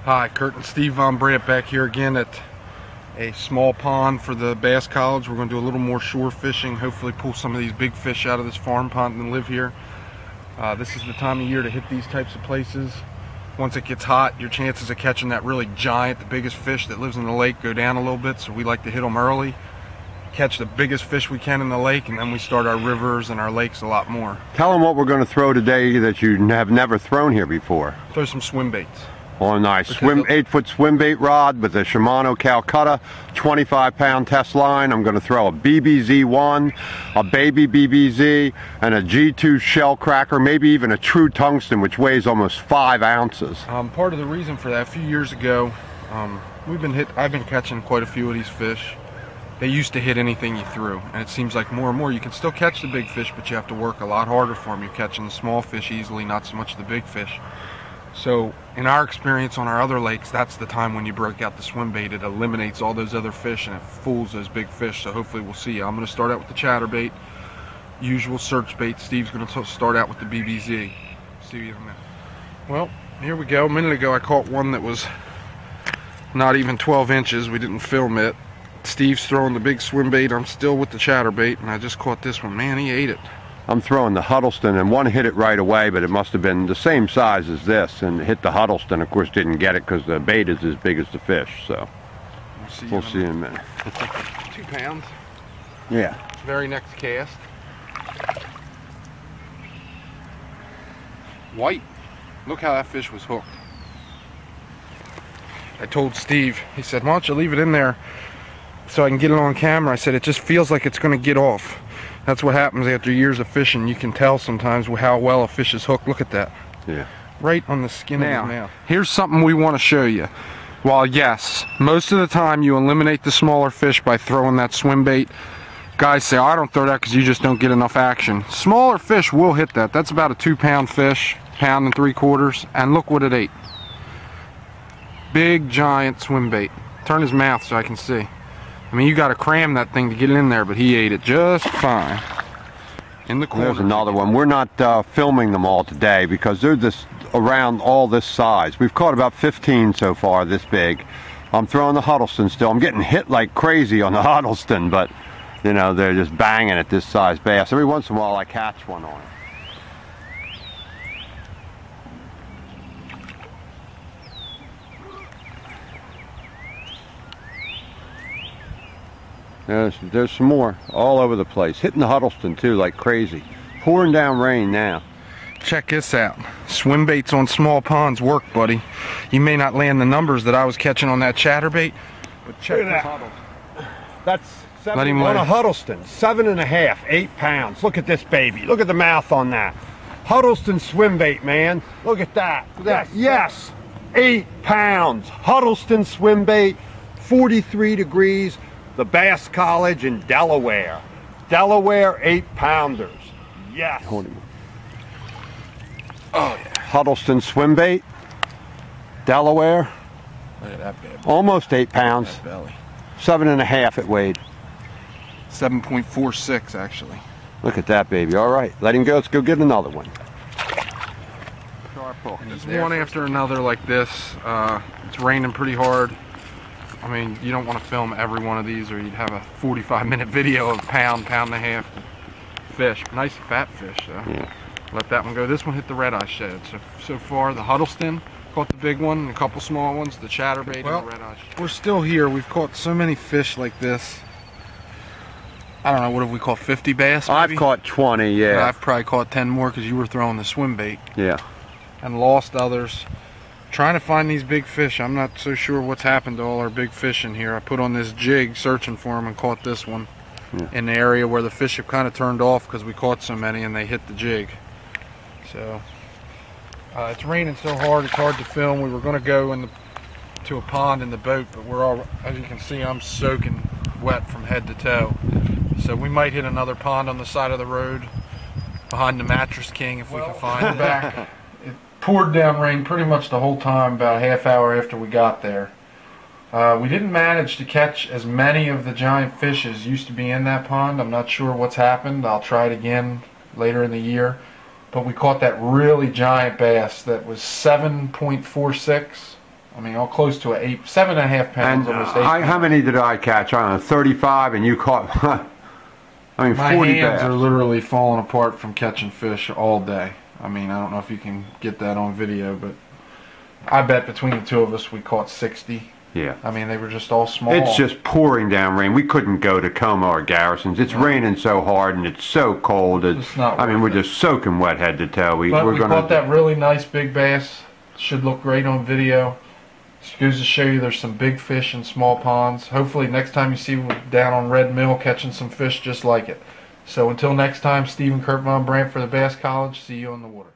Hi, Kurt and Steve Von Brandt back here again at a small pond for the Bass College. We're going to do a little more shore fishing, hopefully pull some of these big fish out of this farm pond and live here. This is the time of year to hit these types of places. Once it gets hot, your chances of catching that really giant, the biggest fish that lives in the lake, go down a little bit, so we like to hit them early, catch the biggest fish we can in the lake, and then we start our rivers and our lakes a lot more. Tell them what we're going to throw today that you have never thrown here before. Throw some swim baits. Oh, nice. 8-foot swim bait rod with a Shimano Calcutta 25-pound test line. I'm going to throw a BBZ1, a baby BBZ, and a G2 shell cracker, maybe even a true tungsten, which weighs almost 5 ounces. Part of the reason for that, a few years ago, I've been catching quite a few of these fish. They used to hit anything you threw, and it seems like more and more you can still catch the big fish, but you have to work a lot harder for them. You're catching the small fish easily, not so much the big fish. So in our experience on our other lakes, that's the time when you break out the swim bait. It eliminates all those other fish and it fools those big fish. So hopefully we'll see. I'm going to start out with the chatterbait, usual search bait. Steve's going to start out with the BBZ. See you in a minute. Well, here we go. A minute ago I caught one that was not even 12 inches. We didn't film it. Steve's throwing the big swim bait. I'm still with the chatterbait, and I just caught this one. Man, he ate it. I'm throwing the Huddleston, and one hit it right away, but it must have been the same size as this, and hit the Huddleston. Of course, didn't get it because the bait is as big as the fish. So we'll see in a minute. 2 pounds. Yeah. Very next cast. White. Look how that fish was hooked. I told Steve, he said, why don't you leave it in there so I can get it on camera. I said, it just feels like it's going to get off. That's what happens after years of fishing. You can tell sometimes how well a fish is hooked. Look at that. Yeah. Right on the skin of his mouth. Here's something we want to show you. While yes, most of the time you eliminate the smaller fish by throwing that swim bait. Guys say, oh, I don't throw that because you just don't get enough action. Smaller fish will hit that. That's about a 2-pound fish, 1 3/4, and look what it ate. Big giant swim bait. Turn his mouth so I can see. I mean, you got to cram that thing to get it in there, but he ate it just fine. In the corner. There's another one. We're not filming them all today because they're this around all this size. We've caught about 15 so far, this big. I'm throwing the Huddleston still. I'm getting hit like crazy on the Huddleston, but you know, they're just banging at this size bass. Every once in a while I catch one on it. There's some more all over the place. Hitting the Huddleston too like crazy. Pouring down rain now. Check this out. Swim baits on small ponds work, buddy. You may not land the numbers that I was catching on that chatterbait, but check this out. That's on a Huddleston. 7.5, 8 pounds. Look at this baby. Look at the mouth on that. Huddleston swim bait, man. Look at that. Yes. 8 pounds. Huddleston swim bait. 43 degrees. The Bass College in Delaware. Delaware 8-pounders. Yes. Oh, yeah. Huddleston swim bait. Delaware. Look at that baby. Almost 8 pounds. 7.5 it weighed. 7.46 actually. Look at that baby. All right. Let him go. Let's go get another one. Just one after another like this. It's raining pretty hard. I mean, you don't want to film every one of these or you'd have a 45-minute video of pound and a half fish. Nice fat fish, though. Yeah. Let that one go. This one hit the red eye shed. So far, the Huddleston caught the big one and a couple small ones, the chatterbait and the red eye shed. We're still here. We've caught so many fish like this. I don't know, what have we caught, 50 bass maybe? I've caught 20, yeah. I've probably caught 10 more because you were throwing the swim bait. Yeah. And lost others. Trying to find these big fish. I'm not so sure what's happened to all our big fish in here. I put on this jig searching for them and caught this one in the area where the fish have kind of turned off because we caught so many and they hit the jig. So it's raining so hard it's hard to film. We were going to go to a pond in the boat, but we're all, as you can see, I'm soaking wet from head to toe. So we might hit another pond on the side of the road behind the Mattress King if we can find it. Back. It poured down rain pretty much the whole time, about a half hour after we got there. We didn't manage to catch as many of the giant fish as used to be in that pond. I'm not sure what's happened. I'll try it again later in the year. But we caught that really giant bass that was 7.46 I mean, all close to 7.5 pounds, And almost 8 pounds. how many did I catch? I don't know, 35, and you caught, I mean, My 40 hands bass. are literally falling apart from catching fish all day. I mean, I don't know if you can get that on video, but I bet between the two of us we caught 60. Yeah. I mean, they were just all small. It's just pouring down rain. We couldn't go to Como or Garrison's. It's raining so hard and it's so cold. It's not I mean, worth we're just soaking wet head to toe. But we caught that really nice big bass. Should look great on video. Just goes to show you there's some big fish in small ponds. Hopefully next time you see me down on Red Mill catching some fish just like it. So until next time, Stephen Kurt Von Brandt for the Bass College. See you on the water.